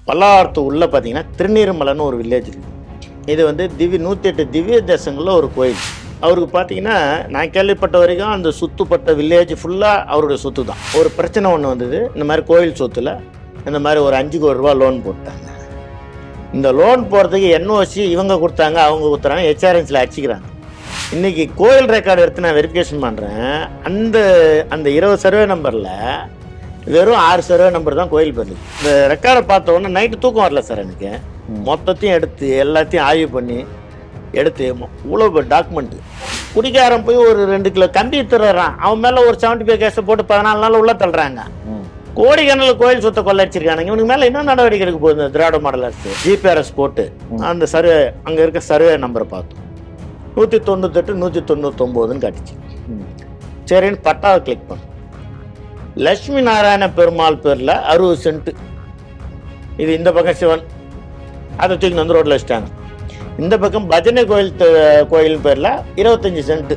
பல்லாவரத்து உள்ள பார்த்தீங்கன்னா திருநீர்மலைன்னு ஒரு வில்லேஜ் இருக்குது. இது வந்து 108 திவ்ய தேசங்களில் ஒரு கோயில். அவருக்கு பார்த்தீங்கன்னா நான் கேள்விப்பட்ட வரைக்கும் அந்த சுற்றுப்பட்ட வில்லேஜ் ஃபுல்லாக அவருடைய சொத்து தான். ஒரு பிரச்சனை ஒன்று வந்தது. இந்த மாதிரி கோயில் சொத்துல இந்த மாதிரி ஒரு 5 கோடி ரூபா லோன் போட்டாங்க. இந்த லோன் போகிறதுக்கு என்ஓசி இவங்க கொடுத்தாங்க, அவங்க கொடுத்துறாங்க, ஹெச்ஆர்என்ஸில் அடிச்சிக்கிறாங்க. இன்றைக்கி கோயில் ரெக்கார்டு எடுத்து நான் வெரிஃபிகேஷன் பண்ணுறேன். அந்த 20 சர்வே நம்பரில் வெறும் 6 சர்வே நம்பர் தான் கோயில் பேர். இந்த ரெக்கார்டை பார்த்த உடனே நைட்டு தூக்கம் வரல சார் எனக்கு. மொத்தத்தையும் எடுத்து எல்லாத்தையும் ஆய்வு பண்ணி எடுத்து இவ்வளோ டாக்குமெண்ட்டு. குடிக்காரன் போய் ஒரு 2 கிலோ கம்பி தர்றான், அவன் மேலே ஒரு 75 கேஸை போட்டு 14 நாள் உள்ள தள்ளுறாங்க. கோடிக்கணக்கில் கோயில் சொத்தை கொள்ளடிச்சிருக்கானுங்க. இவனுக்கு மேலே என்ன நடவடிக்கை எடுக்க போகுது? திராவிட மாடல் அரசு ஜிபிஆர்எஸ் போட்டு அந்த சர்வே அங்கே இருக்க சர்வே நம்பரை பார்த்தோம். 198 199ன்னு காட்டிச்சு. சரின்னு பட்டாவை கிளிக் பண்ணோம். லட்சுமி நாராயண பெருமாள் பேரில் 60 சென்ட். இது இந்த பக்கம் சிவன், அதை தூக்கி வந்து ரோட்டில் வச்சுட்டாங்க. இந்த பக்கம் பஜனை கோயில் பேரில் 25 சென்ட்.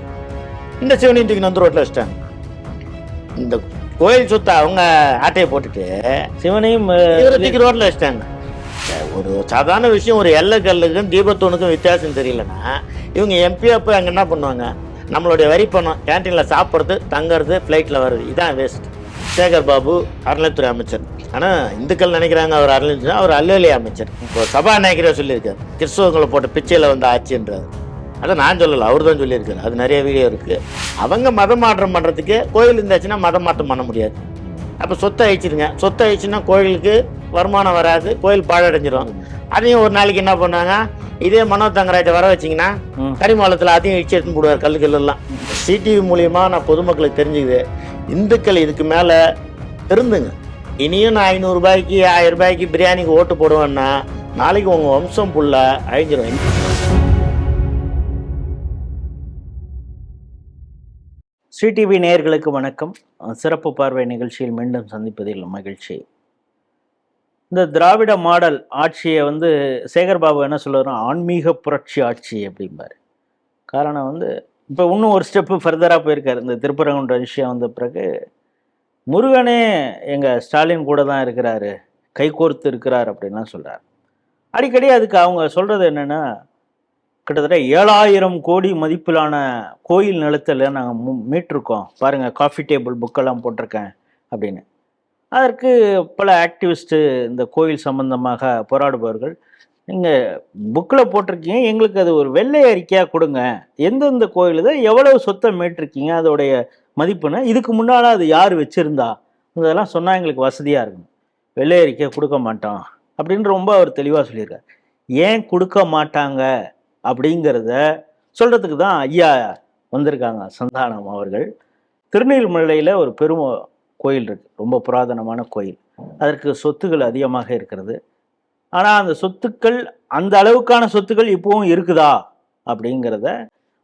இந்த சிவனையும் தூக்கி வந்து ரோட்டில் வச்சுட்டாங்க. இந்த கோயில் சொத்தை அவங்க ஆட்டையை போட்டுட்டு சிவனையும் தூக்கி ரோட்டில் வச்சுட்டாங்க. ஒரு சாதாரண விஷயம், ஒரு எல்லை கல்லுக்கும் தீபத்தூனுக்கும் வித்தியாசம் தெரியலன்னா இவங்க எம்பியா போய் அங்கே என்ன பண்ணுவாங்க? நம்மளுடைய வரி பணம் கேன்டீனில் சாப்பிட்றது, தங்கிறது, ஃப்ளைட்டில் வருது, இதான் வேஸ்ட். சேகர் பாபு அறநிலைத்துறை அமைச்சர். ஆனால் இந்துக்கள் நினைக்கிறாங்க அவர் அறநிலைத்துறை, அவர் அல்லலிய அமைச்சர். இப்போ சபாநாயகரே சொல்லியிருக்காரு, கிறிஸ்தவங்களை போட்ட பிச்சையில் வந்து ஆட்சின்றார். அதை நான் சொல்லலை, அவர் தான் சொல்லியிருக்காரு. அது நிறைய வீடியோ இருக்குது. அவங்க மதம் மாற்றம் பண்ணுறதுக்கு கோயில் இருந்தாச்சுன்னா மதம் மாற்றம் பண்ண முடியாது. அப்போ சொத்தை அழிச்சிருங்க. சொத்தை அழிச்சுன்னா கோயிலுக்கு வருமானம் வராது, கோயில் பாழடைஞ்சிடும். அதையும் ஒரு நாளைக்கு என்ன பண்ணுவாங்க, இதே மனோ தங்கராஜை வர வச்சிங்கன்னா கரிமாலத்தில் அதையும் இடிச்சு எடுத்துன்னு போடுவார், கல்லுக்கெல்லாம். சிடிவி மூலியமாக நான் பொதுமக்களுக்கு தெரிஞ்சுக்குது. இந்துக்கள் இதுக்கு மேலே திருந்துங்க. இனியும் நான் 500 ரூபாய்க்கு 1000 ரூபாய்க்கு பிரியாணிக்கு ஓட்டு போடுவேன்னா நாளைக்கு உங்கள் வம்சம் புள்ள அழிஞ்சிடும். ஸ்ரீ டிவி நேயர்களுக்கு வணக்கம். சிறப்பு பார்வை நிகழ்ச்சியில் மீண்டும் சந்திப்பதில் மகிழ்ச்சி. இந்த திராவிட மாடல் ஆட்சியை வந்து சேகர்பாபு என்ன சொல்லுறோம், ஆன்மீக புரட்சி ஆட்சி அப்படிம்பாரு. காரணம் வந்து இப்போ இன்னும் ஒரு ஸ்டெப்பு ஃபர்தராக போயிருக்காரு. இந்த திருப்பரங்குன்ற விஷயம் வந்த பிறகு முருகனே எங்கள் ஸ்டாலின் கூட தான் இருக்கிறாரு, கைகோர்த்து இருக்கிறார் அப்படின்லாம் சொல்கிறார். அடிக்கடி அதுக்கு அவங்க சொல்கிறது என்னென்னா, கிட்டத்தட்ட 7000 கோடி மதிப்பிலான கோயில் நிலத்தில் நாங்கள் மீட்டிருக்கோம் பாருங்கள், காஃபி டேபிள் புக்கெல்லாம் போட்டிருக்கேன் அப்படின்னு. அதற்கு பல ஆக்டிவிஸ்ட்டு, இந்த கோயில் சம்பந்தமாக போராடுபவர்கள், நீங்கள் புக்கில் போட்டிருக்கீங்க, எங்களுக்கு அது ஒரு வெள்ளை அறிக்கையாக கொடுங்க, எந்தெந்த கோயில் இதை எவ்வளவு சொத்தை மீட்டிருக்கீங்க, அதோடைய மதிப்புன்னு, இதுக்கு முன்னால் அது யார் வச்சுருந்தா, இதெல்லாம் சொன்னால் எங்களுக்கு வசதியாக இருக்கும். வெள்ளை அறிக்கை கொடுக்க மாட்டோம் அப்படின்னு ரொம்ப அவர் தெளிவாக சொல்லியிருக்கார். ஏன் கொடுக்க மாட்டாங்க அப்படிங்கிறத சொல்கிறதுக்கு தான் ஐயா வந்திருக்காங்க. சந்தானம் அவர்கள் திருநீர்மலையில் ஒரு பெரும் கோயில் இருக்குது, ரொம்ப புராதனமான கோயில். அதற்கு சொத்துக்கள் அதிகமாக இருக்கிறது. ஆனால் அந்த சொத்துக்கள், அந்த அளவுக்கான சொத்துக்கள் இப்போவும் இருக்குதா அப்படிங்கிறத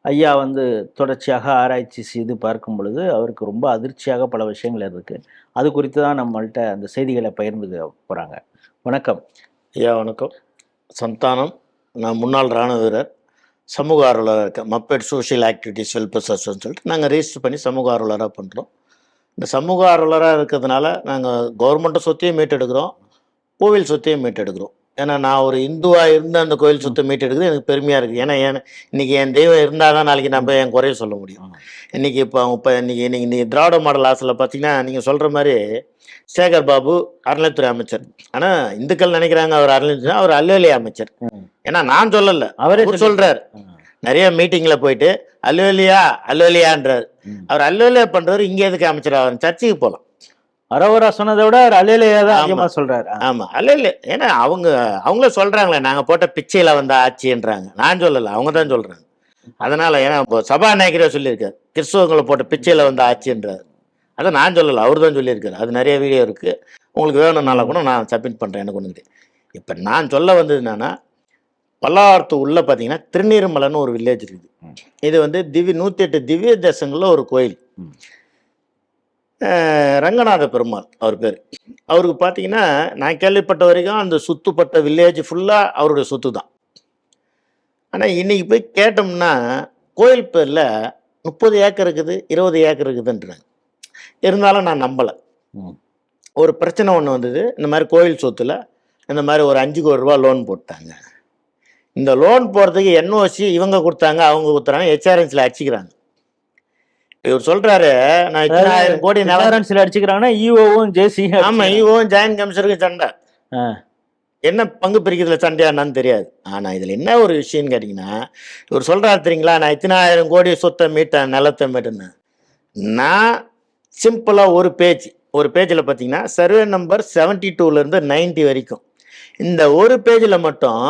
ஐயா வந்து தொடர்ச்சியாக ஆராய்ச்சி செய்து பார்க்கும் பொழுது அவருக்கு ரொம்ப அதிர்ச்சியாக பல விஷயங்கள் இருக்குது. அது குறித்து தான் நம்மள்கிட்ட அந்த செய்திகளை பகிர்ந்து போகிறாங்க. வணக்கம் ஐயா. வணக்கம். சந்தானம், நான் முன்னாள் இராணுவ வீரர், சமூக ஆர்வலராக இருக்கேன். மப்பேட் சோஷியல் ஆக்டிவிட்டிஸ் வெல்ஃபேர் சோசைட்டின்னு சொல்லிட்டு நாங்கள் ரெஜிஸ்டர் பண்ணி சமூக ஆர்வலராக பண்ணுறோம். இந்த சமூக ஆர்வலராக இருக்கிறதுனால நாங்கள் கவர்மெண்ட்டை சொத்தையும் மீட்டெடுக்கிறோம், கோவில் சொத்தையும் மீட்டெடுக்கிறோம். ஏன்னா நான் ஒரு இந்துவாக இருந்து அந்த கோயில் சொத்தை மீட்டெடுக்கிறது எனக்கு பெருமையாக இருக்குது. ஏன்னா இன்றைக்கி என் தெய்வம் இருந்தால் தான் நாளைக்கு நான் போய் என் குறைய சொல்ல முடியும். இன்றைக்கி இன்றைக்கி திராவிட மாடல் ஆசில் பார்த்தீங்கன்னா நீங்கள் சொல்கிற மாதிரி சேகர் பாபு அறநிலைத்துறை அமைச்சர். ஆனால் இந்துக்கள் நினைக்கிறாங்க அவர் அறநிலைத்துறை, அவர் அல்லலிய அமைச்சர். ஏன்னா நான் சொல்லலை, அவரே சொல்கிறார். நிறைய மீட்டிங்கில் போயிட்டு அல்லலியான்றார். அவர் அல்லலியா பண்ணுறவர் இங்கே எதுக்கு அமைச்சர் ஆவார்? சர்ச்சுக்கு போகலாம். அரோரா சொன்னதை விட அவர் அல்லலியா தான் அதிகமாக சொல்கிறார். ஆமாம், அல்லலியா. ஏன்னா அவங்களே சொல்கிறாங்களே, நாங்கள் போட்ட பிச்சையில் வந்து ஆட்சின்றாங்க. நான் சொல்லலை, அவங்க தான் சொல்கிறாங்க. அதனால் ஏன்னா இப்போ சபாநாயகரே சொல்லியிருக்காரு, கிறிஸ்தவங்களை போட்ட பிச்சையில் வந்து ஆட்சின்றார். அதை நான் சொல்லலை, அவர் தான் சொல்லியிருக்காரு. அது நிறைய வீடியோ இருக்குது, உங்களுக்கு வேணும்னால கூட நான் சப்மிட் பண்ணுறேன். எனக்கு ஒன்று கிடையாது. இப்போ நான் சொல்ல வந்தது என்னன்னா, பல்லாவரத்து உள்ள பார்த்தீங்கன்னா திருநீர்மலைன்னு ஒரு வில்லேஜ் இருக்குது. இது வந்து 108 திவ்ய தேசங்களில் ஒரு கோயில். ரங்கநாத பெருமாள் அவர் பேர். அவருக்கு பார்த்தீங்கன்னா நான் கேள்விப்பட்ட வரைக்கும் அந்த சுற்றுப்பட்ட வில்லேஜ் ஃபுல்லாக அவருடைய சொத்து தான். ஆனால் இன்றைக்கி போய் கேட்டோம்னா கோயில் பேரில் 30 ஏக்கர் இருக்குது, 20 ஏக்கர் இருக்குதுன்றாங்க. இருந்தாலும் நான் நம்பலை. ஒரு பிரச்சனை ஒன்று வந்தது. இந்த மாதிரி கோயில் சொத்துல இந்த மாதிரி ஒரு 5 கோடி ரூபா லோன் போட்டாங்க. இந்த லோன் போகிறதுக்கு என்ஓசி இவங்க கொடுத்தாங்க, அவங்க கொடுத்துறாங்க, ஹெச்ஆர்என்சியில் அடிச்சுக்கிறாங்க. இவர் சொல்றாரு, நான் 10,000 கோடி நிலம் அடிச்சுக்கிறாங்கன்னா ஈஓவும் ஜேசி. ஆமாம், ஈஓவும் ஜாயின்ட் கமிஷனருக்கு சண்டை. என்ன பங்கு பிரிக்கிறதுல சண்டையா என்னன்னு தெரியாது. ஆனால் இதில் என்ன ஒரு விஷயம்னு கேட்டிங்கன்னா, இவர் சொல்கிறாரு தெரியுங்களா, நான் 10,000 கோடி சொத்தை மீட்டேன், நிலத்தை மீட்டேன்னு. நான் சிம்பிளாக ஒரு பேஜில் பார்த்தீங்கன்னா சர்வே நம்பர் 72லேருந்து 90 வரைக்கும் இந்த ஒரு பேஜில் மட்டும்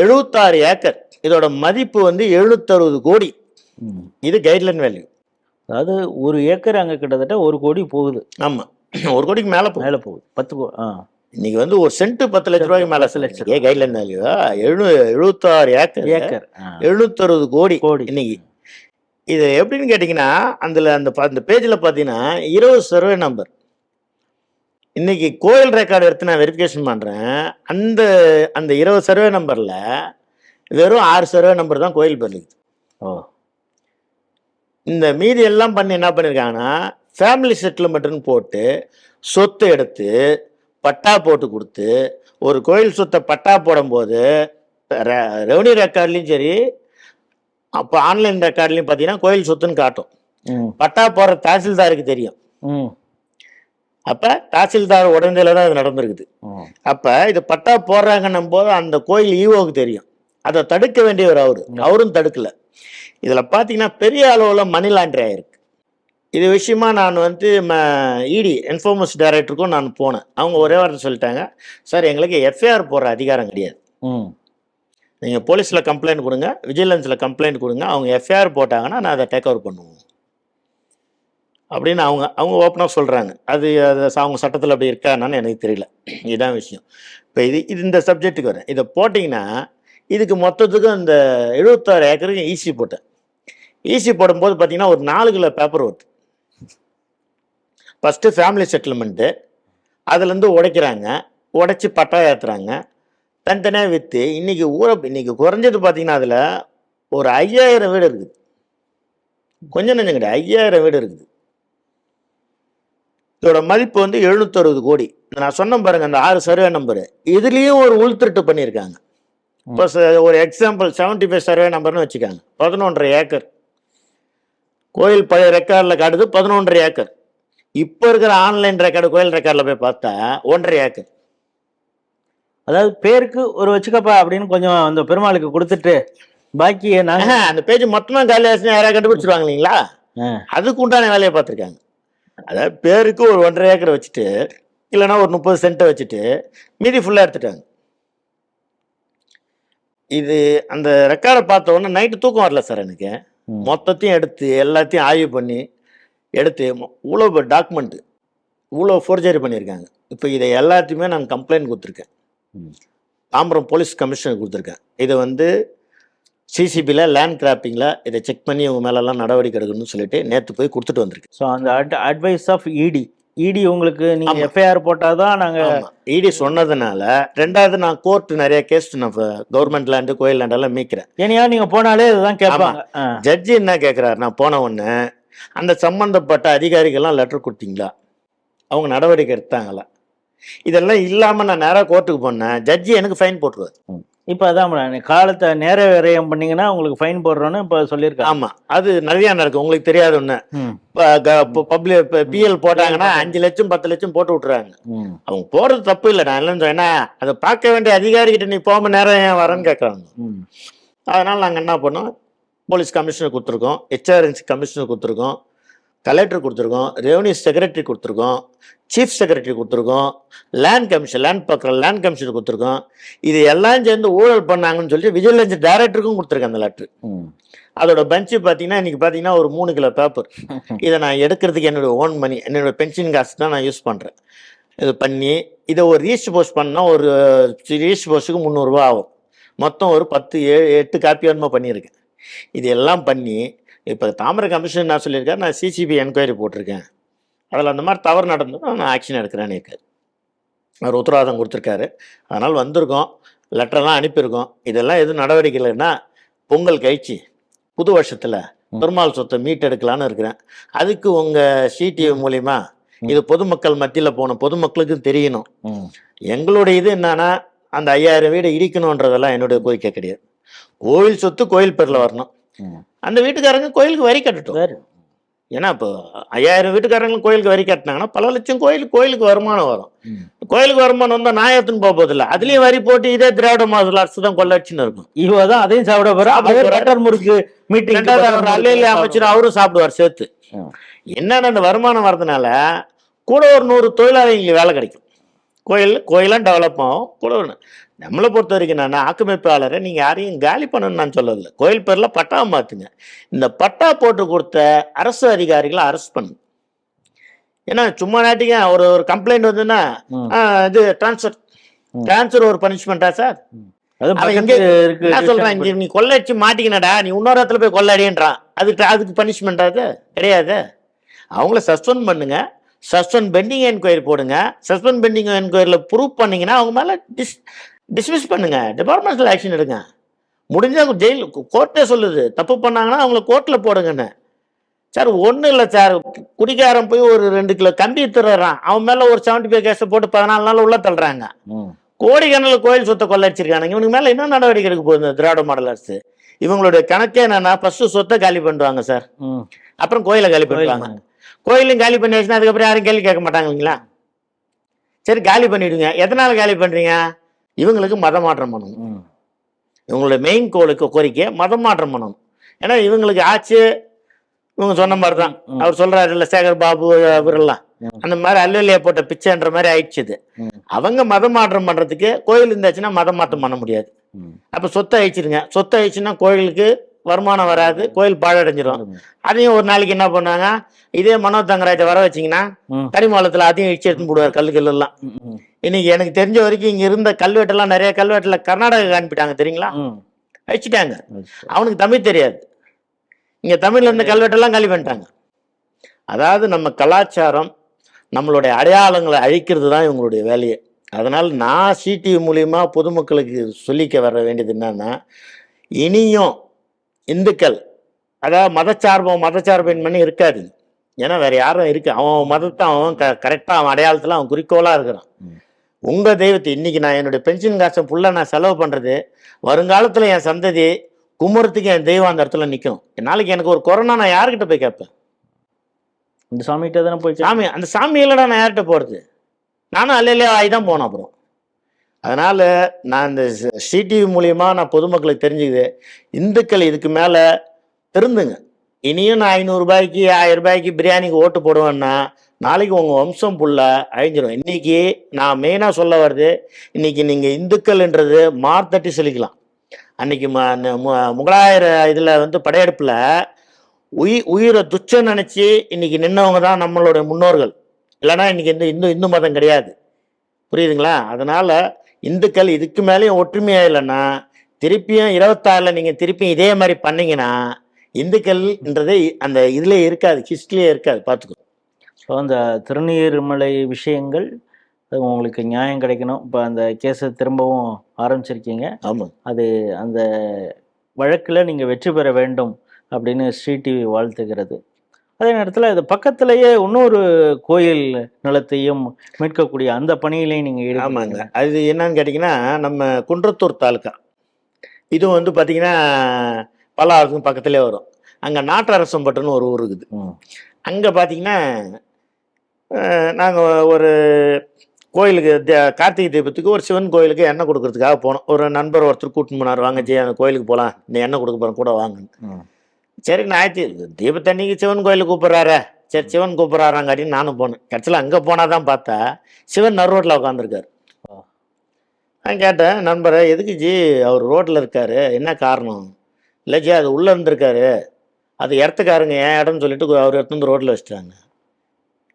76 ஏக்கர், இதோட மதிப்பு வந்து 760 கோடி. இது கைட்லைன் வேல்யூ. அதாவது ஒரு ஏக்கர் அங்கே கிட்டத்தட்ட 1 கோடி போகுது. ஆமாம், 1 கோடிக்கு மேலே போகுது. 10 கோடி. இன்னைக்கு வந்து ஒரு சென்ட் 10 லட்ச ரூபாய்க்கு மேலே லட்சம். கைட்லைன் வேல்யூ 76 ஏக்கர் 760 கோடி இன்னைக்கு. இது எப்படின்னு கேட்டிங்கன்னா, அந்த பேஜில் பார்த்தீங்கன்னா 20 சர்வே நம்பர். இன்னைக்கு கோயில் ரெக்கார்டு எடுத்து நான் வெரிஃபிகேஷன் பண்ணுறேன். அந்த 20 சர்வே நம்பரில் வெறும் 6 சர்வே நம்பர் தான் கோயில் பேர் இருக்குது. இந்த மீதி எல்லாம் பண்ணி என்ன பண்ணியிருக்காங்கன்னா, ஃபேமிலி செட்டில்மெண்ட்டுன்னு போட்டு சொத்து எடுத்து பட்டா போட்டு கொடுத்து, ஒரு கோயில் சொத்தை பட்டா போடும்போது ரெவன்யூ ரெக்கார்ட்லேயும் சரி, அப்போ ஆன்லைன் ரெக்கார்ட்லையும் பார்த்தீங்கன்னா கோயில் சொத்துன்னு காட்டும். பட்டா போடுற தாசில்தாருக்கு தெரியும். அப்போ தாசில்தார் உடனடியில் தான் இது நடந்திருக்குது. அப்போ இது பட்டா போடுறாங்கன்னும் போது அந்த கோயில் ஈவோவுக்கு தெரியும். அதை தடுக்க வேண்டியவர் அவரும் தடுக்கலை. இதில் பார்த்தீங்கன்னா பெரிய அளவில் மணி லாண்டரி ஆகிருக்கு. இது விஷயமா நான் வந்து இடி என்ஃபோர்மன்ஸ் டைரக்டருக்கும் நான் போனேன். அவங்க ஒரே வார்த்தை சொல்லிட்டாங்க, சார் எங்களுக்கு எஃப்ஐஆர் போடுற அதிகாரம் கிடையாது. நீங்கள் போலீஸில் கம்ப்ளைண்ட் கொடுங்க, விஜிலன்ஸில் கம்ப்ளைண்ட் கொடுங்க, அவங்க எஃப்ஐஆர் போட்டாங்கன்னா நான் அதை டேக் ஓவர் பண்ணுவோம் அப்படின்னு அவங்க ஓப்பனாக சொல்கிறாங்க. அது அவங்க சட்டத்தில் அப்படி இருக்கான்னு எனக்கு தெரியல. இதுதான் விஷயம். இப்போ இது இந்த சப்ஜெக்ட்டுக்கு வரேன். இதை போட்டிங்கன்னா இதுக்கு மொத்தத்துக்கும் இந்த 76 ஏக்கருக்கு ஈசி போட்டேன். ஈசி போடும்போது பார்த்தீங்கன்னா ஒரு 4 கிலோ பேப்பர் வருது. ஃபஸ்ட்டு ஃபேமிலி செட்டில்மெண்ட்டு, அதுலேருந்து உடைக்கிறாங்க, உடைச்சி பட்டா ஏற்றுறாங்க, தனித்தனியாக விற்று இன்னைக்கு குறைஞ்சது பார்த்தீங்கன்னா அதில் ஒரு 5000 வீடு இருக்குது. கொஞ்சம் நெஞ்சம் கிடையாது, 5000 வீடு இருக்குது. இதோட மதிப்பு வந்து 760 கோடி. நான் சொன்ன பாருங்க, அந்த 6 சர்வே நம்பரு, இதுலேயும் ஒரு உள்திருட்டு பண்ணியிருக்காங்க. இப்போ ஒரு எக்ஸாம்பிள் 75 சர்வே நம்பர்னு வச்சுக்காங்க. 11.5 ஏக்கர் கோயில் பழைய ரெக்கார்டில் காட்டுது 11.5 ஏக்கர். இப்போ இருக்கிற ஆன்லைன் ரெக்கார்டு கோயில் ரெக்கார்டில் போய் பார்த்தா 1.5 ஏக்கர். அதாவது பேருக்கு ஒரு வச்சுக்கப்பா அப்படின்னு கொஞ்சம் அந்த பெருமாளுக்கு கொடுத்துட்டு பாக்கி அந்த பேஜ் மொத்தமாக காலி ஆச்சுன்னா யாராவது கண்டுபிடிச்சிருவாங்க இல்லைங்களா? அதுக்கு உண்டான வேலையை பார்த்துருக்காங்க. அதாவது பேருக்கு ஒரு 1.5 ஏக்கர் வச்சுட்டு, இல்லைன்னா ஒரு 30 சென்ட்டை வச்சுட்டு மீதி ஃபுல்லாக எடுத்துட்டாங்க. இது அந்த ரெக்கார்டை பார்த்த உடனே நைட்டு தூக்கம் வரல சார் எனக்கு. மொத்தத்தையும் எடுத்து எல்லாத்தையும் ஆய்வு பண்ணி எடுத்து இவ்வளோ டாக்குமெண்ட்டு இவ்வளோ ஃபோர்ஜரி பண்ணியிருக்காங்க. இப்போ இதை எல்லாத்தையுமே நான் கம்ப்ளைண்ட் கொடுத்துருக்கேன். தாம்பரம் போலீஸ் கமிஷனர் கொடுத்துருக்கேன். இதை வந்து சிசிபியில் லேண்ட் கிராப்பிங்கில் இதை செக் பண்ணி இவங்க மேலெல்லாம் நடவடிக்கை எடுக்கணும்னு சொல்லிட்டு நேற்று போய் கொடுத்துட்டு வந்திருக்கேன். ஸோ அந்த அட்வைஸ் ஆஃப் இடி உங்களுக்கு நீங்கள் எஃப்ஐஆர் போட்டால் தான் நாங்கள் இடி சொன்னதுனால. ரெண்டாவது நான் கோர்ட்டு நிறைய கேஸ் நான் கவர்மெண்ட் லேண்டு கோயில் லேண்டெல்லாம் மீக்கிறேன். ஏன்னா நீங்கள் போனாலே இதுதான் கேட்பாங்க. ஜட்ஜி என்ன கேட்குறாரு, நான் போன உடனே அந்த சம்மந்தப்பட்ட அதிகாரிகள்லாம் லெட்டர் கொடுத்தீங்களா, அவங்க நடவடிக்கை எடுத்தாங்களா, இதெல்லாம் இல்லாமல் நான் நேராக கோர்ட்டுக்கு போனேன், ஜட்ஜி எனக்கு ஃபைன் போட்டுருவார். இப்போ அதான் காலத்தை நேர விரயம் பண்ணீங்கன்னா உங்களுக்கு ஃபைன் போடுறோன்னு இப்போ சொல்லியிருக்காங்க. ஆமாம், அது நிறையா நடக்கும். உங்களுக்கு தெரியாது ஒன்று, இப்போ பிஎல் போட்டாங்கன்னா 5 லட்சம் 10 லட்சம் போட்டு விட்டுறாங்க. அவங்க போடுறது தப்பு இல்லை, நான் இல்லைன்னு சொன்னா அதை பார்க்க வேண்டிய அதிகாரிகிட்ட நீ போகாமல் நேரம் ஏன் வரேன்னு கேட்குறாங்க. அதனால் நாங்கள் என்ன பண்ணோம், போலீஸ் கமிஷனர் கொடுத்துருக்கோம், ஹெச்ஆர்என்சி கமிஷனர் கொடுத்துருக்கோம், கலெக்டர் கொடுத்துருக்கோம், ரெவன்யூ செக்ரட்டரி கொடுத்துருக்கோம், சீஃப் செக்ரட்டரி கொடுத்துருக்கோம், லேண்ட் கமிஷனர் கொடுத்துருக்கோம். இது எல்லாம் சேர்ந்து ஊழல் பண்ணாங்கன்னு சொல்லி விஜிலன்ஸ் டைரக்டருக்கும் கொடுத்துருக்கேன் அந்த லெட்ரு. அதோட பெஞ்சு பார்த்தீங்கன்னா இன்றைக்கி பார்த்தீங்கன்னா ஒரு 3 கிலோ பேப்பர். இதை நான் எடுக்கிறதுக்கு என்னோடய ஓன் மணி, என்னோடய பென்ஷன் காசு தான் நான் யூஸ் பண்ணுறேன். இது பண்ணி இதை ஒரு ரீச் போஸ்ட் பண்ணால் ஒரு ரீச் போஸ்ட்டுக்கு 300 ரூபா ஆகும். மொத்தம் ஒரு 8 காப்பி வேணுமா பண்ணியிருக்கேன். இது எல்லாம் பண்ணி இப்போ தாமரை கமிஷன் நான் சொல்லியிருக்கேன், நான் சிசிபி என்கொயரி போட்டிருக்கேன். அதில் அந்த மாதிரி தவறு நடந்ததும் நான் ஆக்ஷன் எடுக்கிறேன்னு இருக்காரு. அவர் உத்தரவாதம் கொடுத்துருக்காரு. அதனால் வந்திருக்கோம், லெட்டரெல்லாம் அனுப்பியிருக்கோம். இதெல்லாம் எதுவும் நடவடிக்கை இல்லைன்னா பொங்கல் கழிச்சு புது வருஷத்தில் பெருமாள் சொத்தை மீட்டெடுக்கலான்னு இருக்கிறேன். அதுக்கு உங்கள் சிடிவி மூலிமா இது பொதுமக்கள் மத்தியில போகணும், பொதுமக்களுக்கும் தெரியணும். ம். எங்களுடைய இது என்னன்னா, அந்த 5000 வீடு இடிக்கணுன்றதெல்லாம் என்னுடைய கோரிக்கை கிடையாது. கோவில் சொத்து கோயில் பேர்ல வரணும். ம். அந்த வீட்டுக்காரங்க கோயிலுக்கு வரி கட்டட்டும். வேறு. ஏன்னா இப்போ 5000 வீட்டுக்காரங்களும் கோயிலுக்கு வரி கட்டினாங்கன்னா பல லட்சம் கோயிலுக்கு வருமானம் வரும். ம். கோயிலுக்கு வருமானம் வந்தா நான் எடுத்துன்னு போக போதில்லை. அதுலயும் வரி போட்டு இதே திராவிட மாடல் அரசு தான் கொள்ளடிச்சுன்னு இருக்கும். இவதான் அதையும் சாப்பிட போறா. அவர் பட்டர் முறுக்கு மீட்டிங் ரெண்டாவது அவர் அல்லையில அமைச்சர் அவரும் சாப்பிடுவார் சேர்த்து. ம். என்னன்னா இந்த வருமானம் வரதுனால கூட ஒரு 100 தொழிலாளிகளுக்கு வேலை கிடைக்கும். கோயிலாம் டெவலப் ஆகும். கூட நம்மளை பொறுத்த வரைக்கும் என்னன்னா, ஆக்கிரமிப்பாளரை நீங்க யாரையும் காலி பண்ணணும்னு நான் சொல்லல. கோயில் பேர்ல பட்டா மாத்துங்க. இந்த பட்டா போட்டு கொடுத்த அரசு அதிகாரிகளை அரெஸ்ட் பண்ணுங்க. ஏன்னா சும்மா நாட்டிங்க ஒரு கம்ப்ளைண்ட் வந்துன்னா இது டிரான்ஸ்ஃபர் ஒரு பனிஷ்மெண்டா சார்? அவன் எங்க என்ன சொல்றான், இங்க நீ கொள்ளடிச்சு மாட்டிக்கினடா, நீ இன்னொரு இடத்துல போய் கொள்ளடின்றான். அதுக்கு பனிஷ்மெண்ட் அது கிடையாது. அவங்கள சஸ்பெண்ட் பண்ணுங்க, சஸ்பெண்ட் பெண்டிங் என்கொயரி போடுங்க. சஸ்பெண்ட் பெண்டிங் என்கொயரியில் ப்ரூவ் பண்ணீங்கன்னா அவங்க மேலே டிஸ்மிஸ் பண்ணுங்க, டிபார்ட்மெண்டல் ஆக்ஷன் எடுங்க. முடிஞ்சா ஜெயில் கோர்ட்டே சொல்லுது, தப்பு பண்ணாங்கன்னா அவங்கள கோர்ட்டில் போடுங்கன்னு. சார் ஒன்றும் இல்லை சார், குடிக்காரன் போய் ஒரு 2 கிலோ கம்பி திருறான், அவன் மேலே ஒரு 75 கேஸை போட்டு 14 நாள் உள்ள தள்ளுறாங்க. கோடிக்கணக்கில் கோயில் சொத்தை கொள்ளடிச்சிருக்கானுங்க. இவனுக்கு மேலே என்ன நடவடிக்கை எடுக்க போகுது திராவிட மாடல் அரசு? இவங்களுடைய கணக்கே என்னன்னா, ஃபர்ஸ்ட் சொத்தை காலி பண்ணுவாங்க சார், அப்புறம் கோயிலை காலி பண்ணுவாங்க. கோயிலும் காலி பண்ணி வச்சுன்னா அதுக்கப்புறம் யாரும் கேள்வி கேட்க மாட்டாங்க இல்லைங்களா? சரி காலி பண்ணிவிடுங்க. எதனால் காலி பண்ணுறீங்க? இவங்களுக்கு மதம் மாற்றம் பண்ணணும். இவங்களுடைய மெயின் கோரிக்கை மதம் மாற்றம் பண்ணணும். ஏன்னா இவங்களுக்கு ஆச்சு, இவங்க சொன்ன மாதிரி தான் அவர் சொல்றாரு இல்லை, சேகர் பாபு அவரெல்லாம் அந்த மாதிரி அல்லையா போட்ட பிச்சைன்ற மாதிரி ஆயிடுச்சு. அவங்க மதம் மாற்றம் பண்ணுறதுக்கு கோயில் இருந்துச்சுன்னா மதம் மாற்றம் பண்ண முடியாது. அப்போ சொத்தை அழிச்சிருங்க. சொத்தை அழிச்சுன்னா கோயிலுக்கு வருமானம் வராது, கோயில் பாழடைஞ்சிடும். அதையும் ஒரு நாளைக்கு என்ன பண்ணாங்க, இதே மனோ தங்கராஜை வர வச்சிங்கன்னா கரிமாலத்தில் அதையும் இடிச்சு எடுத்துன்னு போடுவார் கல் எல்லாம். இன்னைக்கு எனக்கு தெரிஞ்ச வரைக்கும் இங்கே இருந்த கல்வெட்டெல்லாம் நிறைய கல்வெட்டில் கர்நாடகா அனுப்பிட்டாங்க தெரியுங்களா? அழிச்சிட்டாங்க. அவனுக்கு தமிழ் தெரியாது. இங்கே தமிழ்ல இருந்த கல்வெட்டெல்லாம் காலி பண்ணிட்டாங்க. அதாவது நம்ம கலாச்சாரம், நம்மளுடைய அடையாளங்களை அழிக்கிறது தான் இவங்களுடைய வேலையை. அதனால் நான் சிடிவி மூலியமா பொதுமக்களுக்கு சொல்லிக்க வர வேண்டியது என்னன்னா, இனியும் இந்துக்கள் அதாவது மதச்சார்பின்மை இருக்காது. ஏன்னா வேற யாரும் இருக்கு, அவன் மதத்தை அவன் கரெக்டாக அவன் அடையாளத்தில் அவன் குறிக்கோளாக இருக்கிறான். உங்கள் தெய்வத்தை இன்னைக்கு நான் என்னுடைய பென்ஷன் காசை ஃபுல்லாக நான் செலவு பண்ணுறது, வருங்காலத்தில் என் சந்ததி கும்புறத்துக்கு என் தெய்வம் அந்த இடத்துல நிற்கும். நாளைக்கு எனக்கு ஒரு கொரோனா, நான் யார்கிட்ட போய் கேட்பேன்? இந்த சாமிகிட்ட தானே போய் சாமி, அந்த சாமி இல்லைடா நான் யார்கிட்ட போகிறது? நானும் அல்லையிலே ஆகி தான் போனேன். அப்புறம் அதனால் நான் இந்த சிடிவி மூலியமா நான் பொதுமக்களுக்கு தெரிஞ்சுக்குது, இந்துக்கள் இதுக்கு மேலே திருந்துங்க. இனியும் நான் 500 ரூபாய்க்கு 1000 ரூபாய்க்கு பிரியாணிக்கு ஓட்டு போடுவேன்னா நாளைக்கு உங்கள் வம்சம் ஃபுல்லாக அழிஞ்சிடும். இன்னைக்கு நான் மெயினாக சொல்ல வருது, இன்னைக்கு நீங்கள் இந்துக்கள்ன்றது மார்த்தட்டி சொல்லிக்கலாம். அன்னைக்கு முகலாயர் இதில் வந்து படையெடுப்பில் உயிரை துச்சம் நினச்சி இன்னைக்கு நின்னவங்க தான் நம்மளுடைய முன்னோர்கள். இல்லைன்னா இன்னைக்கு இந்து மதம் கிடையாது. புரியுதுங்களா? அதனால் இந்துக்கள் இதுக்கு மேலேயும் ஒற்றுமையாக இல்லைன்னா திருப்பியும் 26 நீங்கள் திருப்பியும் இதே மாதிரி பண்ணீங்கன்னா இந்துக்கள்ன்றதே அந்த இதுல இருக்காது, ஹிஸ்டரியே இருக்காது. பார்த்துக்கோ. ஸோ அந்த திருநீர்மலை விஷயங்கள் உங்களுக்கு நியாயம் கிடைக்கணும். இப்போ அந்த கேஸை திரும்பவும் ஆரம்பிச்சிருக்கீங்க. ஆமாம், அது அந்த வழக்கில் நீங்கள் வெற்றி பெற வேண்டும் அப்படின்னு ஸ்ரீடிவி வாழ்த்துகிறது. அதே நேரத்தில் இது பக்கத்திலேயே இன்னொரு கோயில் நிலத்தையும் மீட்கக்கூடிய அந்த பணியிலையும் நீங்கள் ஆமாங்க. அது என்னன்னு கேட்டிங்கன்னா, நம்ம குன்றத்தூர் தாலுக்கா இது வந்து பார்த்தீங்கன்னா பல்லாவரத்துக்கு பக்கத்துலேயே வரும். அங்கே நாட்டரசம்பட்டுன்னு ஒரு ஊர் இருக்குது. அங்கே பார்த்தீங்கன்னா நாங்கள் ஒரு கோயிலுக்கு கார்த்திகை தீபத்துக்கு ஒரு சிவன் கோயிலுக்கு எண்ணெய் கொடுக்கறதுக்காக போனோம். ஒரு நண்பர் ஒருத்தர் கூட்டின்னு போனார், வாங்க ஜி அந்த கோயிலுக்கு போகலாம், இந்த எண்ணெய் கொடுக்க போகிறோம் கூட வாங்க. சரி நான் ஆயிடுச்சு, தீபத்தன்னைக்கு சிவன் கோயிலுக்கு கூப்பிட்றாரு, சரி சிவன் கூப்பிட்றாராங்காட்டின்னு நானும் போனேன். கடைசியில் அங்கே போனால் தான் பார்த்தா சிவன் நடு ரோட்டில் உட்காந்துருக்காரு. நான் கேட்டேன், நண்பரை எதுக்கு ஜி அவர் ரோட்டில் இருக்காரு, என்ன காரணம்? இல்லை ஜி அது உள்ளே இருந்திருக்காரு, அது இடத்துக்காருங்க என் இடம்னு சொல்லிட்டு அவர் எடுத்து வந்து ரோட்டில் வச்சுட்டாங்க.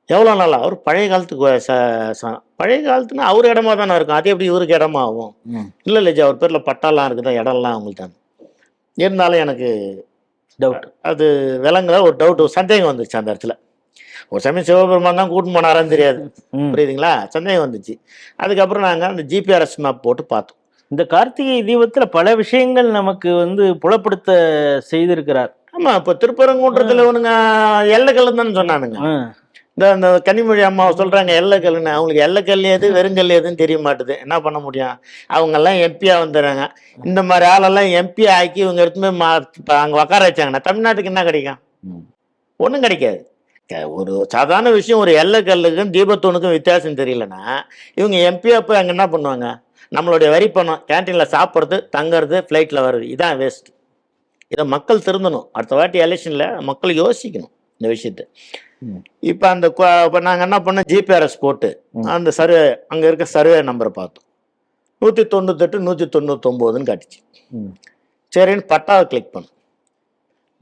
எவ்வளோ நாளா? அவர் பழைய காலத்துக்கு பழைய காலத்துனா அவர் இடமா தானே இருக்கும், அது எப்படி இவருக்கு இடமா ஆகும்? இல்லை ஜி அவர் பேரில் பட்டாலாம் இருக்குதா, இடம்லாம் அவங்களுக்கு தான். இருந்தாலும் எனக்கு டவுட், அது விலங்குல ஒரு டவுட், சந்தேகம் வந்துச்சு அந்த இடத்துல. ஒரு சமயம் சிவபெருமான் தான் கூட்டின்னு போனாரான்னு தெரியாது, புரியுதுங்களா? சந்தேகம் வந்துச்சு. அதுக்கப்புறம் நாங்கள் அந்த ஜிபிஆர்எஸ் மேப் போட்டு பார்த்தோம். இந்த கார்த்திகை தீபத்தில் பல விஷயங்கள் நமக்கு வந்து புலப்படுத்த செய்திருக்கிறார். ஆமாம், இப்போ திருப்பரங்குன்றத்தில் இவனுங்க எல்லைக்கல் தானே சொன்னானுங்க. அந்த கனிமொழி அம்மா சொல்றாங்க எல்லக்கல்லுன்னு. அவங்களுக்கு எல்லக்கல் எது வெறுங்கல் எதுன்னு தெரிய மாட்டுது. என்ன பண்ண முடியும்? அவங்கெல்லாம் எம்பியா வந்துடுறாங்க. இந்த மாதிரி ஆளெல்லாம் எம்பி ஆக்கி இவங்க எடுத்துமே அங்கே உட்கார வச்சாங்கன்னா தமிழ்நாட்டுக்கு என்ன கிடைக்கும்? ஒன்றும் கிடைக்காது. ஒரு சாதாரண விஷயம், ஒரு எல்லக்கல்லுக்கும் தீபத்தூணுக்கும் வித்தியாசம் தெரியலன்னா இவங்க எம்பியா போய் அங்கே என்ன பண்ணுவாங்க? நம்மளுடைய வரி பணம் கேன்டீனில் சாப்பிட்றது, தங்குறது, ஃப்ளைட்டில் வர்றது, இதான் வேஸ்ட். இதை மக்கள் திருந்தணும். அடுத்த வாட்டி எலெக்ஷனில் மக்கள் யோசிக்கணும் இந்த விஷயத்த. இப்போ இப்போ நாங்கள் என்ன பண்ணோம், ஜிபிஆர்எஸ் போட்டு அந்த சர்வே, அங்கே இருக்க சர்வே நம்பரை பார்த்தோம். 198 199ன்னு காட்டுச்சு. சரின்னு பட்டாவை கிளிக் பண்ணோம்.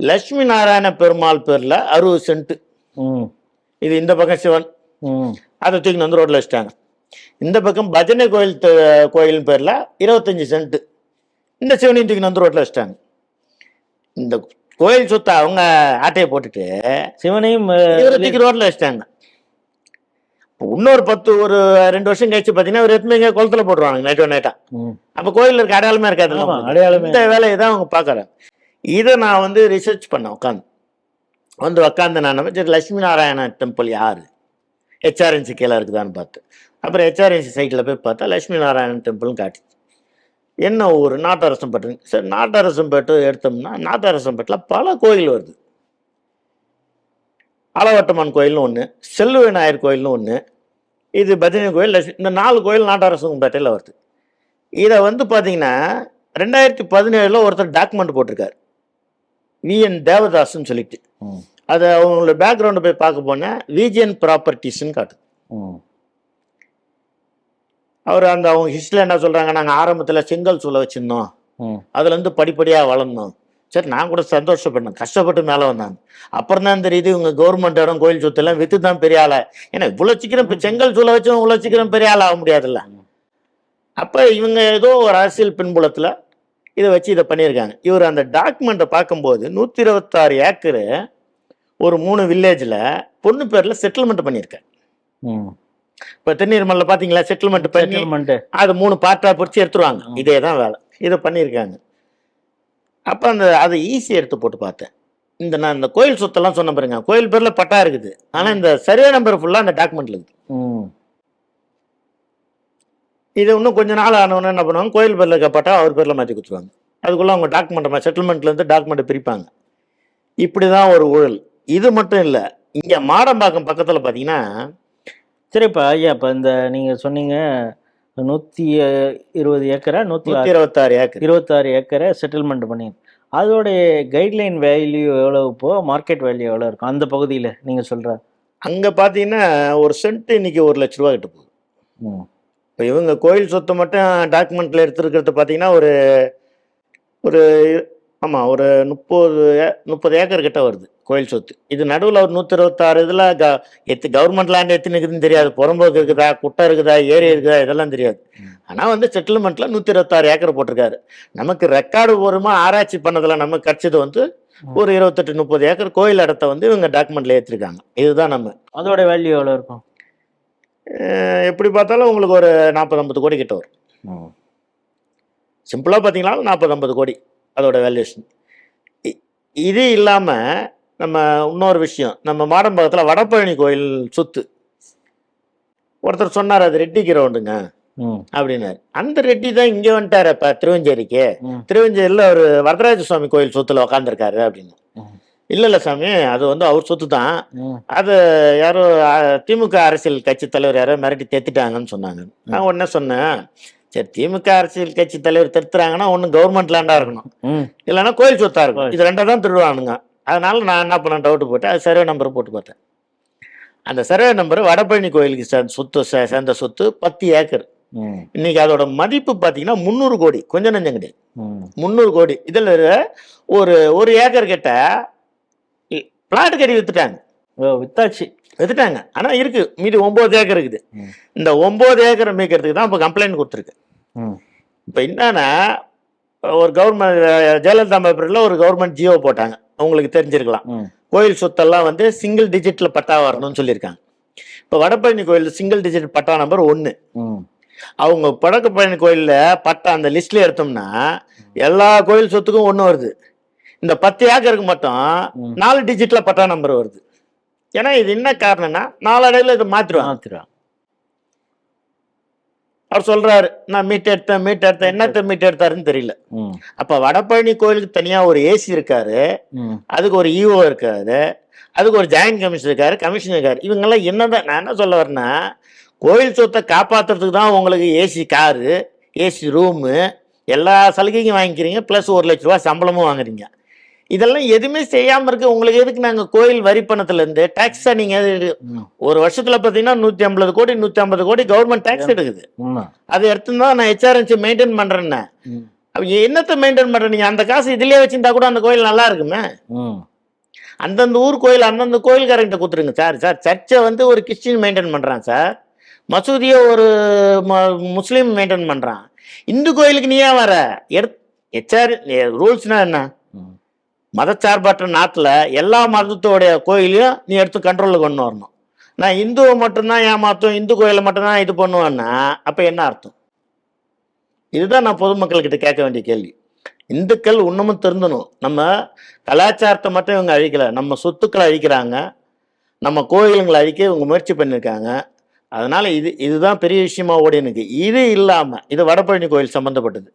லட்சுமி நாராயண பெருமாள் பேரில் 60 சென்ட். இது இந்த பக்கம் சிவன், அதை தூக்கி வந்து ரோட்டில் வச்சுட்டாங்க. இந்த பக்கம் பஜனை கோயில் பேரில் 25 சென்ட். இந்த சிவனையும் தூக்கி வந்து ரோட்டில் வச்சுட்டாங்க. இந்த கோயில் சொத்தை அவங்க ஆட்டையை போட்டுட்டு சிவனையும் தூக்கி ரோட்டில் வச்சுட்டாங்க. இன்னொரு 2 வருஷம் கழிச்சு பார்த்தீங்கன்னா ஒரு எத்தனை குளத்துல போட்டுருவாங்க நைட்டா. அப்போ கோயில் இருக்க அடையாளமே இருக்காது. அடையாளம். இந்த வேலையை தான் அவங்க பார்க்குறாங்க. இதை நான் வந்து ரிசர்ச் பண்ணேன். உட்காந்து நான் லட்சுமி நாராயண டெம்பிள் யாரு, ஹெச்ஆர்என்சி கீழே இருக்குதான்னு பார்த்து, அப்புறம் ஹெச்ஆர்என்சி சைட்டில் போய் பார்த்தா லட்சுமி நாராயணன் டெம்பிள்னு காட்டுச்சு. என்ன ஊர்? நாட்டரசம்பேட்டு. சரி, நாட்டரசம்பேட்டு எடுத்தோம்னா நாட்டரசம்பேட்டில் பல கோயில் வருது. அளவட்டம்மன் கோயில்னு ஒன்று, செல்வ விநாயகர் கோயில்னு ஒன்று, இது பஜனை கோயில். இந்த 4 கோயில் நாட்டரசம்பேட்டையில் வருது. இதை வந்து பார்த்தீங்கன்னா 2017 ஒருத்தர் டாக்குமெண்ட் போட்டிருக்காரு, விஎன் தேவதாஸ்ன்னு சொல்லிட்டு. அதை அவங்களோட பேக்ரவுண்டை போய் பார்க்க போனால் விஜிஎன் ப்ராப்பர்ட்டிஸ்ன்னு காட்டுது. அவர் அவங்க ஹிஸ்டரியில் என்ன சொல்கிறாங்க, நாங்கள் ஆரம்பத்தில் செங்கல் சூளை வச்சுருந்தோம், அதுலேருந்து படிப்படியாக வளர்ந்தோம். சரி, நான் கூட சந்தோஷப்பட்டேன், கஷ்டப்பட்டு மேலே வந்தாங்க. அப்புறம் தான் தெரியுது இவங்க கவர்மெண்ட் இடம் கோயில் சொத்தெல்லாம் விற்று தான் பெரிய ஆளா. ஏன்னா இவ்வளோ சீக்கிரம் இப்போ செங்கல் சூளை வச்சு இவ்வளோ சீக்கிரம் பெரிய ஆள் ஆக முடியாதுல்ல. அப்போ இவங்க ஏதோ ஒரு அரசியல் பின்புலத்தில் இதை வச்சு இதை பண்ணியிருக்காங்க. இவர் அந்த டாக்குமெண்ட்டை பார்க்கும்போது 126 ஏக்கரு ஒரு 3 வில்லேஜில் பொண்ணு பேரில் செட்டில்மெண்ட் பண்ணியிருக்காரு. இப்போ திருநீர்மலை பார்த்தீங்களா, செட்டில்மெண்ட் பண்ணி அது 3 பார்ட்டாக பிடிச்சி எடுத்துருவாங்க. இதே தான் வேலை, இதை பண்ணியிருக்காங்க. அப்போ அதை ஈஸியாக எடுத்து போட்டு பார்த்தேன். நான் இந்த கோயில் சொத்தெல்லாம் சொன்ன பாருங்க, கோயில் பேரில் பட்டா இருக்குது, ஆனால் இந்த சர்வே நம்பர் ஃபுல்லாக அந்த டாக்குமெண்ட்டில் இருக்குது. இது இன்னும் கொஞ்ச நாள் ஆனவொன்னு என்ன பண்ணுவாங்க, கோயில் பேரில் இருக்க பட்டா அவர் பேரில் மாற்றி கொடுத்துருவாங்க. அதுக்குள்ளே அவங்க டாக்குமெண்ட்டை செட்டில்மெண்ட்லேருந்து டாக்குமெண்ட்டை பிரிப்பாங்க. இப்படி தான் ஒரு ஊழல். இது மட்டும் இல்லை, இங்கே மாடம்பாக்கம் பக்கத்தில் பார்த்தீங்கன்னா, சரிப்பா ஐயா, இப்போ இந்த நீங்கள் சொன்னீங்க 120 ஏக்கரா 126 ஏக்கரை செட்டில்மெண்ட் பண்ணி, அதோடைய கைட்லைன் வேல்யூ எவ்வளோ, இப்போ மார்க்கெட் வேல்யூ எவ்வளோ இருக்கும் அந்த பகுதியில் நீங்கள் சொல்கிற? அங்கே பார்த்தீங்கன்னா ஒரு சென்ட் இன்னைக்கு 1 லட்ச ரூபா கிட்ட போகுது. இப்போ இவங்க கோயில் சொத்தை மட்டும் டாக்குமெண்ட்டில் எடுத்துருக்கிறது பார்த்தீங்கன்னா ஒரு ஆமாம் ஒரு 30 ஏக்கர் கிட்ட வருது கோயில் சொத்து. இது நடுவில் ஒரு 126 இதில் கவர்மெண்ட் லேண்ட் எத்தனை இருக்குதுன்னு தெரியாது, புறம்போக்கு இருக்குதா, குட்டை இருக்குதா, ஏரி இருக்குதா, இதெல்லாம் தெரியாது. ஆனால் வந்து செட்டில்மெண்ட்டில் 126 ஏக்கர் போட்டிருக்காரு. நமக்கு ரெக்கார்டு பூர்வமாக ஆராய்ச்சி பண்ணதில் நமக்கு கிடச்சது வந்து ஒரு 28-30 ஏக்கர் கோயில் இடத்த வந்து இவங்க டாக்குமெண்ட்டில் ஏற்றிருக்காங்க. இதுதான் நம்ம. அதோட வேல்யூ எவ்வளோ இருக்கும்? எப்படி பார்த்தாலும் உங்களுக்கு ஒரு 40-50 கோடி கிட்ட வரும். சிம்பிளாக பார்த்தீங்கன்னா 40-50 கோடி அதோட வேல்யூஷன். இது இல்லாமல் நம்ம இன்னொரு விஷயம், நம்ம மாடம்பாக்கத்தில் வடபழனி கோயில் சொத்து ஒருத்தர் சொன்னார், அது ரெட்டி கிரவுண்டுங்க அப்படின்னாரு. அந்த ரெட்டி தான் இங்கே வந்துட்டார் இப்போ திருவஞ்சேரிக்கு. திருவஞ்சேரியில் ஒரு வரதராஜ சுவாமி கோயில் சொத்துல உக்காந்துருக்காரு அப்படின்னு. இல்லை சாமி, அது வந்து அவர் சொத்து தான், அது யாரோ திமுக அரசியல் கட்சி தலைவர் யாரோ மிரட்டி தேத்திட்டாங்கன்னு சொன்னாங்க. நான் உடனே சொன்னேன், சரி திமுக அரசியல் கட்சி தலைவர் திருத்துறாங்கன்னா ஒன்று கவர்மெண்ட் லேண்டாக இருக்கணும், இல்லைன்னா கோயில் சொத்தா இருக்கும். இது 2 தான் திருடுவானுங்க. அதனால நான் என்ன பண்ணேன், டவுட்டு போட்டு அது சர்வே நம்பரை போட்டு பார்த்தேன். அந்த சர்வே நம்பர் வடபழனி கோயிலுக்கு சேர்ந்த சொத்து 10 ஏக்கர். இன்னைக்கு அதோட மதிப்பு பார்த்தீங்கன்னா 300 கோடி, கொஞ்சம் நஞ்சம் கிடையாது, 300 கோடி. இதில் ஒரு ஏக்கர் கிட்ட பிளாட் கறி வித்துட்டாங்க. ஆனால் இருக்கு மீதி 9 ஏக்கர் இருக்குது. இந்த 9 ஏக்கர் மீக்கிறதுக்கு தான் இப்போ கம்ப்ளைண்ட் கொடுத்துருக்கு. இப்போ என்னன்னா, ஒரு கவர்மெண்ட் ஜெயலலிதா பேப்பரில் ஒரு கவர்மெண்ட் ஜியோ போட்டாங்க, உங்களுக்கு தெரிஞ்சிருக்கலாம். கோயில் சொத்தெல்லாம் வந்து சிங்கிள் டிஜிட்டில் பட்டா வரணும்னு சொல்லியிருக்காங்க. இப்போ வடபழனி கோயில் சிங்கிள் டிஜிட் பட்டா நம்பர் 1. அவங்க வடபழனி கோயிலில் பட்டா அந்த லிஸ்ட்ல எடுத்தோம்னா எல்லா கோயில் சொத்துக்கும் 1 வருது. இந்த 10 ஏக்கருக்கு மட்டும் 4 டிஜிட்ல பட்டா நம்பர் வருது. ஏன்னா இது என்ன காரணம்னா நாளடைவில் இதை மாற்றிடுவாங்க. மாத்திரம். அவர் சொல்றாரு நான் மீட் எடுத்தேன் என்னத்த மீட் எடுத்தாருன்னு தெரியல. அப்ப வடபழனி கோயிலுக்கு தனியா ஒரு ஏசி இருக்காரு, அதுக்கு ஒரு ஈஓ இருக்காரு, அதுக்கு ஒரு ஜாயின்ட் கமிஷனர் இருக்காரு, கமிஷனர் இருக்காரு. இவங்கெல்லாம் என்னதான் நான் என்ன சொல்ல வரேன்னா, கோயில் சொத்தை காப்பாத்துறதுக்கு தான் உங்களுக்கு ஏசி காரு, ஏசி ரூமு, எல்லா சலுகையும் வாங்கிக்கிறீங்க, ப்ளஸ் 1 லட்ச ரூபா சம்பளமும் வாங்குறீங்க. இதெல்லாம் எதுவுமே செய்யாம இருக்கு. உங்களுக்கு எதுக்கு நாங்க கோயில் வரி பணத்துல இருந்து டாக்ஸா நீங்க ஒரு வருஷத்துல பாத்தீங்கன்னா 150 கோடி 150 கோடி கவர்மெண்ட் டாக்ஸ் எடுக்குது. அதை எடுத்து தான் நான் ஹெச்ஆர்என்சி மெயின்டைன் பண்றேன்னு. என்னத்தை மெயின்டைன் பண்ற நீங்க? அந்த காசு இதுலயே வச்சிருந்தா கூட அந்த கோயில் நல்லா இருக்குமே. அந்தந்த ஊர் கோயில் அந்தந்த கோயில்காரங்கிட்ட கொடுத்துருங்க சார். சர்ச்சை வந்து ஒரு கிறிஸ்டின் மெயின்டைன் பண்றான் சார், மசூதியை ஒரு முஸ்லீம் மெயின்டைன் பண்றான். இந்து கோயிலுக்கு நீ ஏன் வர? ஹெச்ஆர் ரூல்ஸ்னா என்ன? மதச்சார்பற்ற நாட்டில் எல்லா மதத்தோடைய கோயிலையும் நீ எடுத்து கண்ட்ரோலில் கொண்டு வரணும். நான் இந்துவை மட்டும்தான் ஏமாத்தும், இந்து கோயிலை மட்டும்தான் இது பண்ணுவேன்னா அப்போ என்ன அர்த்தம்? இதுதான் நான் பொதுமக்கள்கிட்ட கேட்க வேண்டிய கேள்வி. இந்துக்கள் இன்னமும் திருந்தணும். நம்ம கலாச்சாரத்தை மட்டும் இவங்க அழிக்கலை, நம்ம சொத்துக்களை அழிக்கிறாங்க, நம்ம கோயிலுங்களை அழிக்க இவங்க முயற்சி பண்ணியிருக்காங்க. அதனால இதுதான் பெரிய விஷயமா ஓடி எனக்கு. இது இல்லாமல் இது வடபழனி கோயில் சம்மந்தப்பட்டது.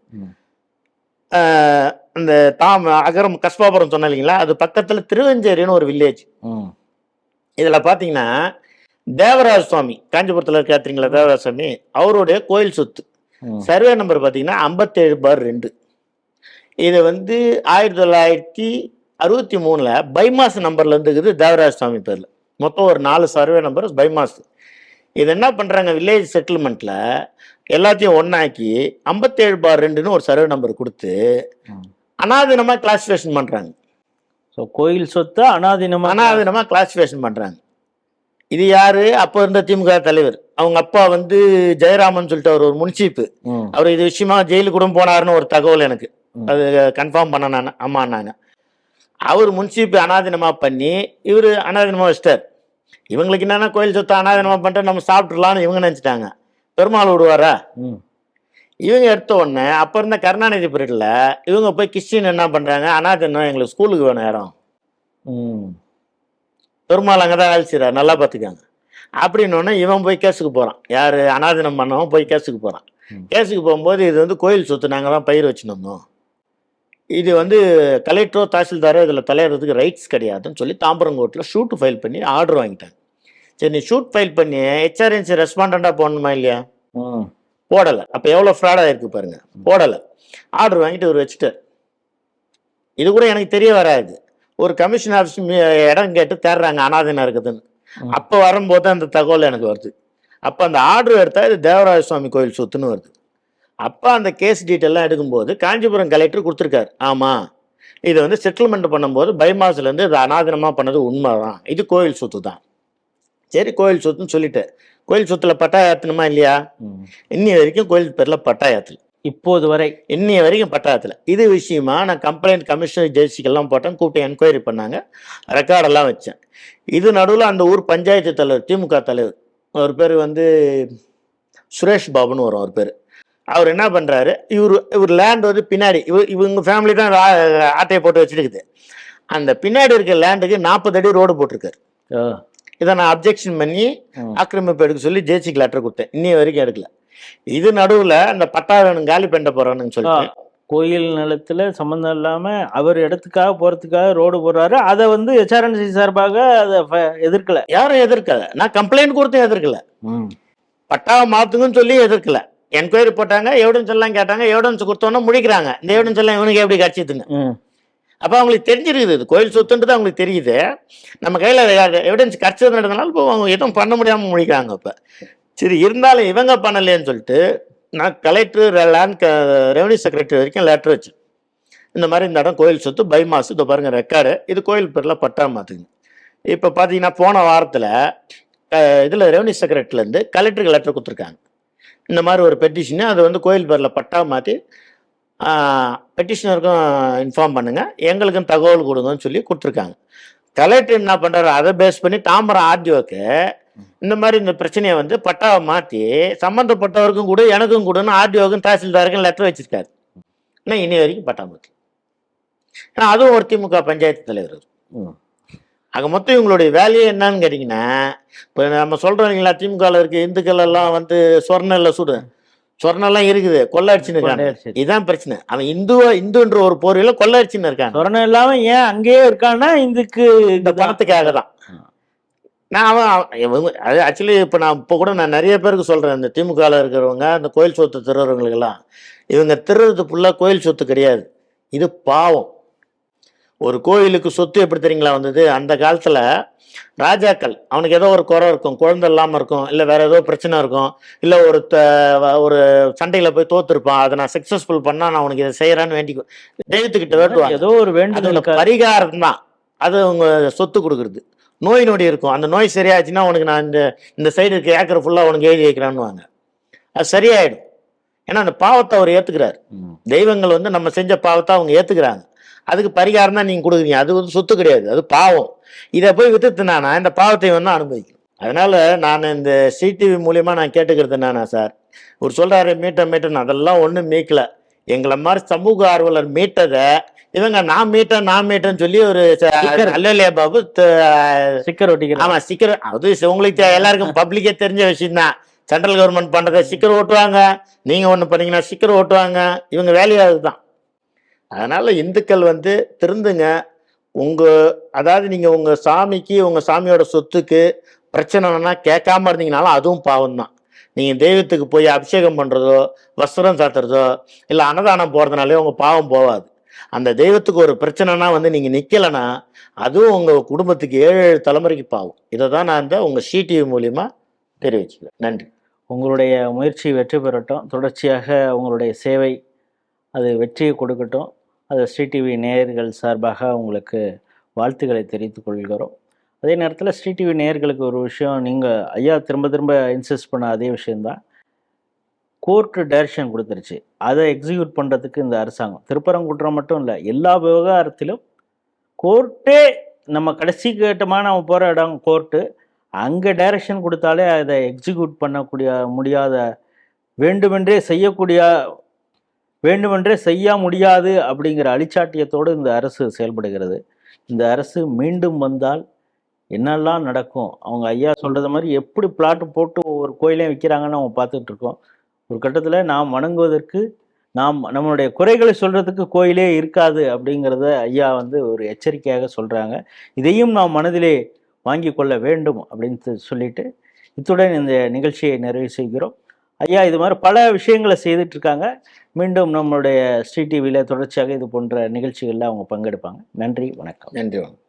இந்த அகரம் கஸ்பாபுரம் சொன்ன இல்லைங்களா, அது பக்கத்தில் திருவஞ்சேரின்னு ஒரு வில்லேஜ். இதில் பார்த்தீங்கன்னா தேவராஜ சுவாமி, காஞ்சிபுரத்தில் இருக்காத்தீங்களா தேவராஜ சுவாமி, அவருடைய கோயில் சொத்து சர்வே நம்பர் பார்த்தீங்கன்னா 57/2. இது வந்து 1963 பைமாஸ் நம்பர்ல இருந்துக்குது தேவராஜ சுவாமி பேர்ல. மொத்தம் ஒரு 4 சர்வே நம்பர் பைமாஸ். இது என்ன பண்றாங்க, வில்லேஜ் செட்டில்மெண்ட்ல எல்லாத்தையும் ஒன்னாக்கி 57/2 ஒரு சர்வே நம்பர் கொடுத்து அனாதீனமா கிளாசிஃபிகேஷன் பண்றாங்க. கோயில் சொத்து அனாதீனமா கிளாசிஃபிகேஷன் பண்றாங்க. இது யாரு? அப்போ இருந்த திமுக தலைவர், அவங்க அப்பா வந்து ஜெயராமன் சொல்லிட்டு அவர் ஒரு முன்சீப்பு. அவர் இது விஷயமா ஜெயிலுக்கு கூட போனாருன்னு ஒரு தகவல் எனக்கு, அது கன்ஃபார்ம் பண்ண நான் ஆமான்னாங்க. அவர் முன்சீப்பு அனாதீனமா பண்ணி இவர் அனாதீனமா வச்சிட்டார். இவங்களுக்கு என்னன்னா கோயில் சொத்தை அனாதீனமா பண்ணிட்டு நம்ம சாப்பிட்டுலான்னு இவங்க நினைச்சிட்டாங்க. பெருமாள் விடுவாரா? இவங்க எடுத்த உடனே அப்ப இருந்த கருணாநிதி பீரியட்ல இவங்க போய் கிறிஸ்டின் என்ன பண்றாங்க, அனாதீனம் எங்களுக்கு ஸ்கூலுக்கு வேணும் இடம், பெருமாள் அங்கதான் வேலை செய்யறாரு நல்லா பார்த்துக்காங்க அப்படின்னு இவன் போய் கேஸுக்கு போறான். யாரு? அனாதீனம் பண்ணவன் போய் கேஸுக்கு போறான். கேஸுக்கு போகும்போது இது வந்து கோயில் சொத்து, நாங்கள் தான் பயிர் வச்சுருந்தோம், இது வந்து கலெக்டரோ தாசில்தாரோ இதில் தலையிறதுக்கு ரைட்ஸ் கிடையாதுன்னு சொல்லி தாம்பரம் கோர்ட்டில் ஷூட் ஃபைல் பண்ணி ஆர்டர் வாங்கிட்டாங்க. சரி, நீ ஷூட் ஃபைல் பண்ணி ஹெச்ஆர்என்சி ரெஸ்பாண்டண்டாக போடணுமா இல்லையா? போடலை. அப்போ எவ்வளோ ஃப்ராடாக இருக்கு பாருங்க. போடலை, ஆர்டர் வாங்கிட்டு ஒரு வச்சுட்டார். இது கூட எனக்கு தெரிய வராது. ஒரு கமிஷன் ஆஃபீஸ் இடம் கேட்டு தேடுறாங்க அனாதீனம் இருக்குதுன்னு. அப்போ வரும்போது அந்த தகவல் எனக்கு வருது. அப்போ அந்த ஆர்டர் எடுத்தால் இது தேவராஜ சுவாமி கோயில் சொத்துன்னு வருது. அப்போ அந்த கேஸ் டீட்டெயிலாம் எடுக்கும்போது காஞ்சிபுரம் கலெக்டர் கொடுத்துருக்காரு, ஆமாம் இதை வந்து செட்டில்மெண்ட் பண்ணும்போது பைமாஸ்லேருந்து இது அனாதீனமாக பண்ணது உண்மைதான், இது கோயில் சொத்து தான். சரி, கோயில் சொத்துன்னு சொல்லிட்டு கோயில் சொத்துல பட்டா ஏற்றணுமா இல்லையா? இன்னி வரைக்கும் கோயில் பேரில் பட்டா ஏற்றல. இப்போது வரை இன்னைய வரைக்கும் பட்டா ஏற்றல. இது விஷயமா நான் கம்ப்ளைண்ட் கமிஷனர் ஜெயிச்சிக்கெல்லாம் போட்டேன், கூப்பிட்டு என்கொயரி பண்ணாங்க, ரெக்கார்டெல்லாம் வச்சேன். இது நடுவில் அந்த ஊர் பஞ்சாயத்து தலைவர், திமுக தலைவர், அவர் பேர் வந்து சுரேஷ் பாபுன்னு வரும் அவர் பேர். அவர் என்ன பண்ணுறாரு, இவர் லேண்ட் வந்து பின்னாடி இவங்க ஃபேமிலி தான் ஆட்டையை போட்டு வச்சுருக்குது. அந்த பின்னாடி இருக்க லேண்டுக்கு 40 அடி ரோடு போட்டிருக்காரு. இதை நான் அப்ஜெக்ஷன் பண்ணி ஆக்கிரமிப்பு எடுக்க சொல்லி ஜேசிக்கு லெட்டர் கொடுத்தேன், இன்னைய வரைக்கும் எடுக்கல. இது நடுவில் அந்த பட்டா வேணும் காலி பண்ண போறான்னு சொல்லிட்டு கோயில் நிலத்துல சம்பந்தம் இல்லாம அவர் இடத்துக்காக போறதுக்காக ரோடு போடுறாரு. அதை வந்து ஹெச்ஆர்என்சி சார்பாக அதை எதிர்க்கல, யாரும் எதிர்க்கல. நான் கம்ப்ளைண்ட் கொடுத்தேன், எதிர்க்கல. பட்டாவை மாத்துங்கன்னு சொல்லி எதிர்க்கல. என்கொயரி போட்டாங்க, எவிடன்ஸ் எல்லாம் கேட்டாங்க, எவிடன்ஸ் கொடுத்தோன்னா முடிக்கிறாங்க. இந்த எவிடன்ஸ் எல்லாம் இவனுக்கு எப்படி கிடைச்சிதுங்க? அப்போ அவங்களுக்கு தெரிஞ்சிருக்குது இது கோயில் சொத்துன்றது அவங்களுக்கு தெரியுது. நம்ம கையில் எவிடன்ஸ் கிடைச்சதுன்றதுனால இப்போ அவங்க எதுவும் பண்ண முடியாமல் முடிக்கிறாங்க. இப்போ சரி, இருந்தாலும் இவங்க பண்ணலேன்னு சொல்லிட்டு நான் கலெக்டர் ரெவன்யூ செக்ரட்டரி வரைக்கும் லெட்டர் வச்சேன். இந்த மாதிரி இந்த இடம் கோயில் சொத்து பைமாஸ், இதை பாருங்கள் ரெக்கார்டு, இது கோயில் பேரில் பட்டா மாற்றுங்க. இப்போ பார்த்தீங்கன்னா போன வாரத்தில் இதில் ரெவன்யூ செக்ரட்டரிலேருந்து கலெக்டருக்கு லெட்டர் கொடுத்துருக்காங்க. இந்த மாதிரி ஒரு பெட்டிஷனு, அது வந்து கோயில் பேரில் பட்டா மாற்றி பெட்டிஷனருக்கும் இன்ஃபார்ம் பண்ணுங்கள், எங்களுக்கும் தகவல் கொடுங்கன்னு சொல்லி கொடுத்துருக்காங்க. கலெக்டர் என்ன பண்ணுறாரு, அதை பேஸ் பண்ணி தாம்பரம் ஆர்டிஓக்கு இந்த மாதிரி இந்த பிரச்சனையை வந்து பட்டாவை மாற்றி சம்மந்தப்பட்டவருக்கும் கூட எனக்கும் கூடன்னு ஆர்டிஓக்கும் தாசில்தாருக்கும் லெட்டர் வச்சிருக்காரு. ஆனால் இனி வரைக்கும் பட்டா மாற்றி, அதுவும் ஒரு திமுக பஞ்சாயத்து தலைவர். ஆக மொத்தம் இவங்களுடைய வேலையே என்னன்னு கேட்டிங்கன்னா, இப்போ நம்ம சொல்கிறோம் இல்லைங்களா, திமுகவில் இருக்க இந்துக்கள் எல்லாம் வந்து சொர்ணல்ல சுடு, சொர்ணெல்லாம் இருக்குது, கொள்ளடிச்சுன்னு இருக்காங்க. கொள்ளையடிச்சு. இதுதான் பிரச்சனை. அவன் இந்துன்ற ஒரு போர்வையில் கொள்ளடிச்சுன்னு இருக்காங்க. சொரணம் இல்லாம ஏன் அங்கேயே இருக்கான்னா இதுக்கு இந்த பணத்துக்காக தான். நான் அது ஆக்சுவலி இப்போ கூட நான் நிறைய பேருக்கு சொல்கிறேன், இந்த திமுகவில் இருக்கிறவங்க, அந்த கோயில் சொத்து திருறவங்களுக்கெல்லாம், இவங்க திருறது ஃபுல்லாக கோயில் சொத்து கிடையாது, இது பாவம். ஒரு கோயிலுக்கு சொத்து எப்படி தெரியுங்களா வந்தது? அந்த காலத்தில் ராஜாக்கள், அவனுக்கு ஏதோ ஒரு குறை இருக்கும், குழந்தை இல்லாமல் இருக்கும், இல்லை வேற ஏதோ பிரச்சனை இருக்கும், இல்லை ஒரு சண்டையில் போய் தோத்துருப்பான், அதை நான் சக்ஸஸ்ஃபுல் பண்ணால் நான் அவனுக்கு இதை செய்கிறேன்னு வேண்டி தெய்வத்துக்கிட்ட வேண்டுவாங்க. ஏதோ ஒரு வேண்டுதல் பரிகாரம் தான் அது அவங்க சொத்து கொடுக்குறது. நோய் நொடி இருக்கும், அந்த நோய் சரியாச்சுன்னா உனக்கு நான் இந்த சைடு இருக்க ஏக்கர் ஃபுல்லாக உனக்கு எழுதி வைக்கிறான்னு அது சரியாயிடும். ஏன்னா அந்த பாவத்தை அவர் ஏற்றுக்கிறார். தெய்வங்கள் வந்து நம்ம செஞ்ச பாவத்தை அவங்க ஏற்றுக்கிறாங்க. அதுக்கு பரிகாரம் தான் நீங்கள் கொடுக்குறீங்க. அது வந்து சொத்து கிடையாது, அது பாவம். இதை போய் வித்துனானா இந்த பாவத்தை வந்து அனுபவிக்கும். அதனால நான் இந்த சிடிவி மூலியமாக நான் கேட்டுக்கிறது என்னன்னா, சார் ஒரு சொல்கிறாரு மீட்டன்னு, அதெல்லாம் ஒன்றும் மீட்கல. எங்களை மாதிரி சமூக ஆர்வலர் மீட்டதை இவங்க நான் மீட்டேன்னு சொல்லி ஒரு அல்லையா பாபு ஸ்டிக்கர் ஒட்டிக்கிறேன். ஆமா, ஸ்டிக்கர். அது உங்களுக்கு எல்லாருக்கும் பப்ளிக்கே தெரிஞ்ச விஷயம் தான். சென்ட்ரல் கவர்மெண்ட் பண்றதை ஸ்டிக்கர் ஓட்டுவாங்க, நீங்க ஒண்ணு பண்ணீங்கன்னா ஸ்டிக்கர் ஓட்டுவாங்க. இவங்க வேலையா அதுதான். அதனால இந்துக்கள் வந்து திருந்துங்க. அதாவது நீங்க உங்க சாமிக்கு, உங்க சாமியோட சொத்துக்கு பிரச்சனைனா கேட்காம இருந்தீங்கனாலும் அதுவும் பாவம் தான். நீங்க தெய்வத்துக்கு போய் அபிஷேகம் பண்றதோ, வஸ்திரம் சாத்துறதோ, இல்லை அன்னதானம் போறதுனாலே உங்க பாவம் போகாது. அந்த தெய்வத்துக்கு ஒரு பிரச்சனைனா வந்து நீங்க நிக்கலைன்னா அதுவும் உங்க குடும்பத்துக்கு 7 தலைமுறைக்கு பாவம். இதை தான் நான் உங்க சிடிவி மூலியமா தெரிவிச்சுக்கிறேன். நன்றி. உங்களுடைய முயற்சி வெற்றி பெறட்டும். தொடர்ச்சியாக உங்களுடைய சேவை அது வெற்றியை கொடுக்கட்டும். அது ஸ்ரீடிவி நேயர்கள் சார்பாக உங்களுக்கு வாழ்த்துக்களை தெரிவித்துக் கொள்கிறோம். அதே நேரத்தில் ஸ்ரீடிவி நேயர்களுக்கு ஒரு விஷயம், நீங்கள் ஐயா திரும்ப திரும்ப இன்சிஸ்ட் பண்ண அதே விஷயந்தான். கோர்ட்டு டைரக்ஷன் கொடுத்துருச்சு, அதை எக்ஸிக்யூட் பண்ணுறதுக்கு இந்த அரசாங்கம், திருப்பரங்குன்றம் மட்டும் இல்லை, எல்லா விவகாரத்திலும் கோர்ட்டே நம்ம கடைசி கட்டமாக நம்ம போகிற இடம் கோர்ட்டு. அங்கே டைரக்ஷன் கொடுத்தாலே அதை எக்ஸிக்யூட் பண்ணக்கூடிய முடியாத, வேண்டுமென்றே செய்ய முடியாது அப்படிங்கிற அழிச்சாட்டியத்தோடு இந்த அரசு செயல்படுகிறது. இந்த அரசு மீண்டும் வந்தால் என்னெல்லாம் நடக்கும்? அவங்க ஐயா சொல்கிறது மாதிரி எப்படி பிளாட்டு போட்டு ஒவ்வொரு கோயிலையும் விற்கிறாங்கன்னு அவங்க பார்த்துட்டு இருக்கோம். ஒரு கட்டத்தில் நாம் வணங்குவதற்கு, நம்மளுடைய குறைகளை சொல்கிறதுக்கு கோயிலே இருக்காது அப்படிங்கிறத ஐயா வந்து ஒரு எச்சரிக்கையாக சொல்கிறாங்க. இதையும் நாம் மனதிலே வாங்கி கொள்ள வேண்டும் அப்படின்னு சொல்லிட்டு இத்துடன் இந்த நிகழ்ச்சியை நிறைவு செய்கிறோம். ஐயா இது மாதிரி பல விஷயங்களை செய்துட்டு இருக்காங்க. மீண்டும் நம்மளுடைய ஸ்ரீடிவியில் தொடர்ச்சியாக இது போன்ற நிகழ்ச்சிகளில் அவங்க பங்கெடுப்பாங்க. நன்றி, வணக்கம். நன்றி, வணக்கம்.